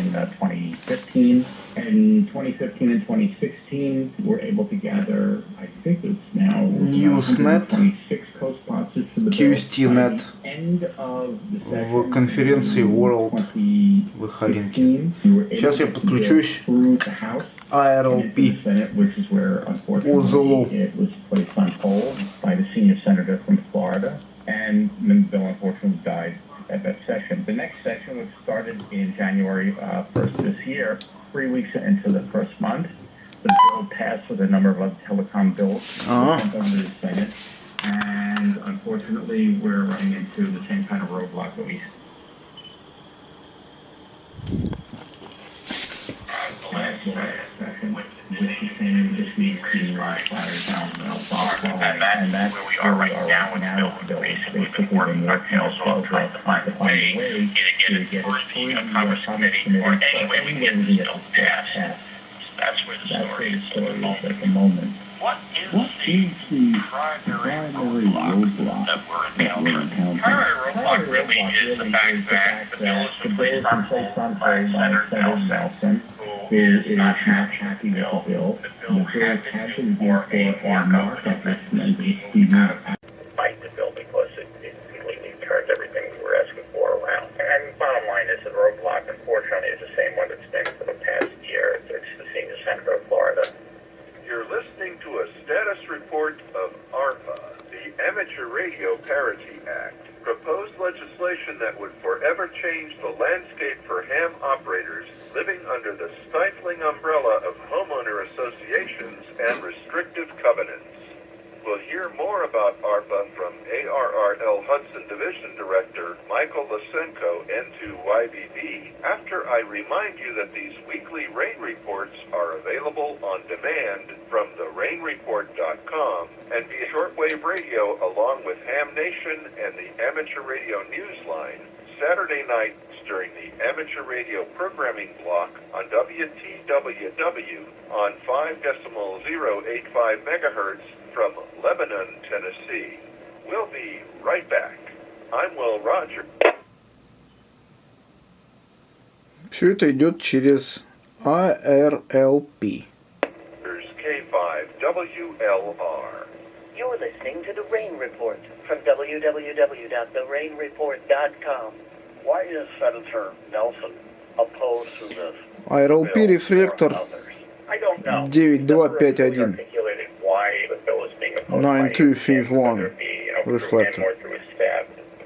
in 2015. In 2015 and 2016, we're able to gather, I think it's now Newsnet, 26 co-sponsors for the QSTnet, в конференции World в Халинке. Сейчас я подключусь Irlp узлу. And the bill unfortunately died at that session. The next session, which started in January 1st this year, 3 weeks into the first month, the bill passed with a number of other telecom bills sent over to the Senate. And unfortunately, we're running into the same kind of roadblock that we last session, which is saying this week being and that's where we are right now. It's basically been working our tails off trying to find a way either get it through the Congress committee or any way we can get this bill passed. That's where the story is at the moment. What is the primary roadblock that we're encountering? The primary roadblock really is the fact that the bill has been placed on hold by Senator Nelson, who is not happy with the bill. The bill had been for a markup of fight the bill because it completely turns everything we were asking for around. And bottom line is the roadblock, unfortunately, is the same one that's been for the past year. It's the senior senator of Florida. You're listening to a status report of ARPA, the Amateur Radio Parity Act, proposed legislation that would forever change the landscape for ham operators living under the stifling umbrella of homeowner associations and restrictive covenants. We'll hear more about ARPA from ARRL Hudson Division Director Michael Lysenko, N2YBB, after I remind you that these weekly rain reports are available on demand from therainreport.com and via shortwave radio along with Ham Nation and the Amateur Radio Newsline Saturday nights during the Amateur Radio Programming Block on WTWW on 5.085 megahertz from Lebanon, Tennessee. We'll be right back. I'm Will Rogers. Все это идет через IRLP. K5WLR. You're listening to The Rain Report from www.therainreport.com. Why is Senator Nelson opposed to this? IRLP рефлектор I don't know. 9251 why the bill is being opposed 9251 reflector. It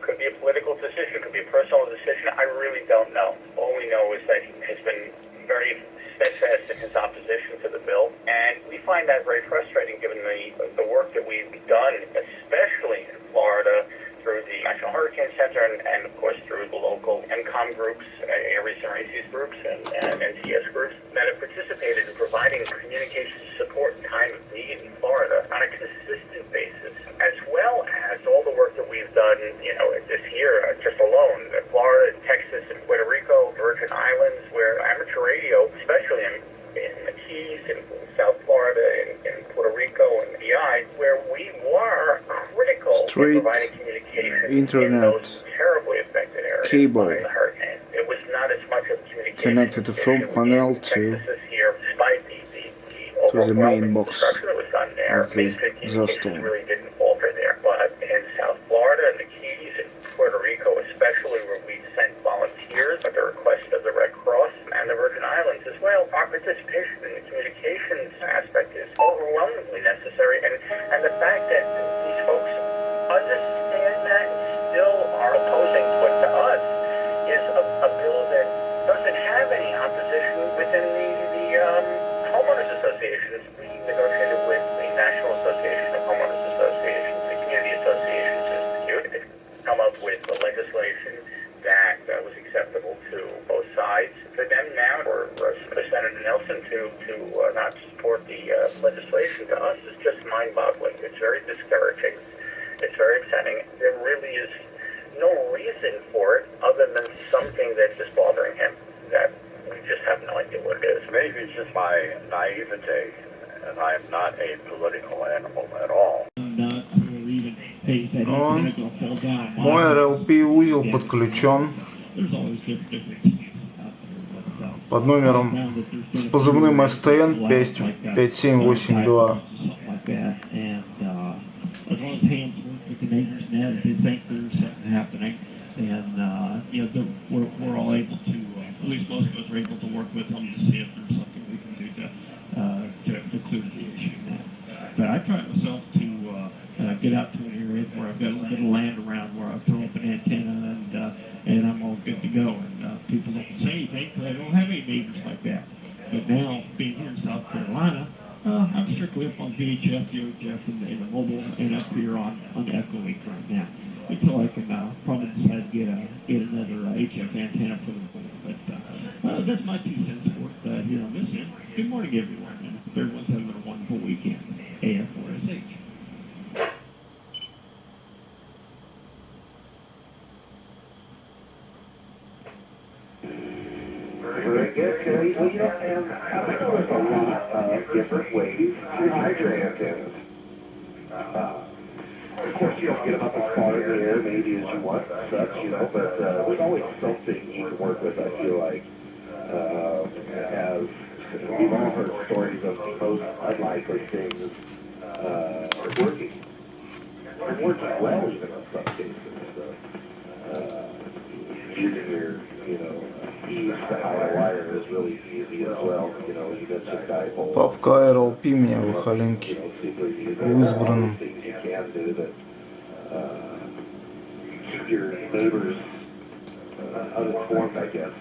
could be a political decision, it could be a personal decision. I really don't know. All we know is that he has been very steadfast in his opposition to the bill, and we find that very frustrating given the work that we've done, especially in Florida, through the National Hurricane Center and of course through the local NCOM groups, Aries and ACES groups, and NCS groups that have participated in providing communications support in time of need in Florida on a consistent basis, as well as all the work that we've done, this year, just alone, Florida, Texas, and Puerto Rico, Virgin Islands, where amateur radio, especially in the Keys, in South Florida, in Puerto Rico, and BI, where we were critical in providing communication internet, in those terribly affected areas cable, by the hurricane. It was not as much of communication connected from panel to the main box of the disaster. Really didn't falter there, but in South Florida and the Keys and Puerto Rico, especially where we sent volunteers at the request of the Red Cross and the Virgin Islands as well, our participation in the communications aspect is overwhelmingly necessary, and the fact that these folks understand that and still are opposing what to us is a bill that doesn't have any opposition within the homeowners associations. We negotiated with the National Association of Homeowners Associations, the Community Associations Institute, to come up with the legislation that was acceptable to both sides. For them now, for Senator Nelson to not support the legislation, to us is just mind-boggling. It's very discouraging. It's very upsetting. There really is no reason for it other than something that's just bothering him, that we just have no idea what it is. Maybe it's just my naivete, and I am not a political animal at all. Мой IRLP узел подключен. под номером с позывным СТН 5782. As long as hands work with the neighbors and that, if they think there's something happening, and we're all able to, at least most of us are able to work with them to see if there's something we can do to clear the issue now. But I try myself to get out to an area where I've got a little bit of land around where I throw up an antenna and I'm all good to go. And people don't say anything because I don't have any neighbors like that. But now, being here in South Carolina, I'm strictly up on VHF, UHF, and the mobile, and up here on Echo Link right now. Until I can probably decide to get another HF antenna for the phone. But that's my 2 cents worth here on this end. Good morning, everyone. And everyone's having a wonderful weekend. AF4SH. Very good, Terry. Well, you know, and I think there's a lot of different ways to hide your antennas. Of course, you don't get them up as far in the air maybe as you want, such, you know, but there's always something you can work with, I feel like. As we've all heard stories of the most unlikely things working. And working well, even in some cases. Using your, keys to hide a wire is really easy as well. You know, you got some dipole. Папка Irlp меня в Халинке в избранном. You can do that. Keep your neighbors uninformed, I guess.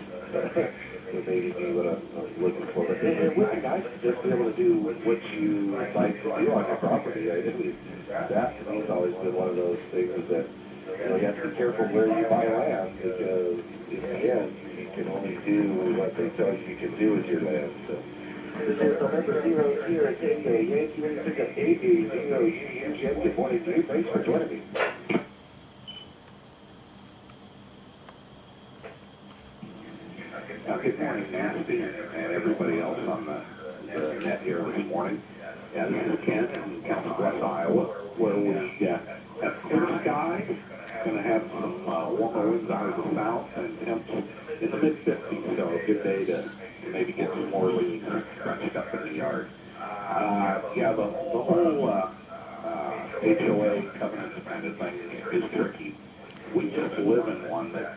Would maybe be what I'm looking for. But it would be nice to just be able to do what you like to do on your property. I think that to me has always been one of those things that you have to be careful where you buy land because in the end you can only do what they tell you can do with your land. So. This is November 00 here at Yankee Pickup 880 Jen. Good morning to you. Thanks for joining me. Good morning, Nancy, and everybody else on the net here this morning. This is Ken in Council Bluffs, Iowa, where we have clear skies. Going to have some warmer winds out of the south and temps in the mid-50s, so a good day to maybe get some more leaves crunched up in the yard. The whole HOA covenant kind of thing is tricky. We just live in one that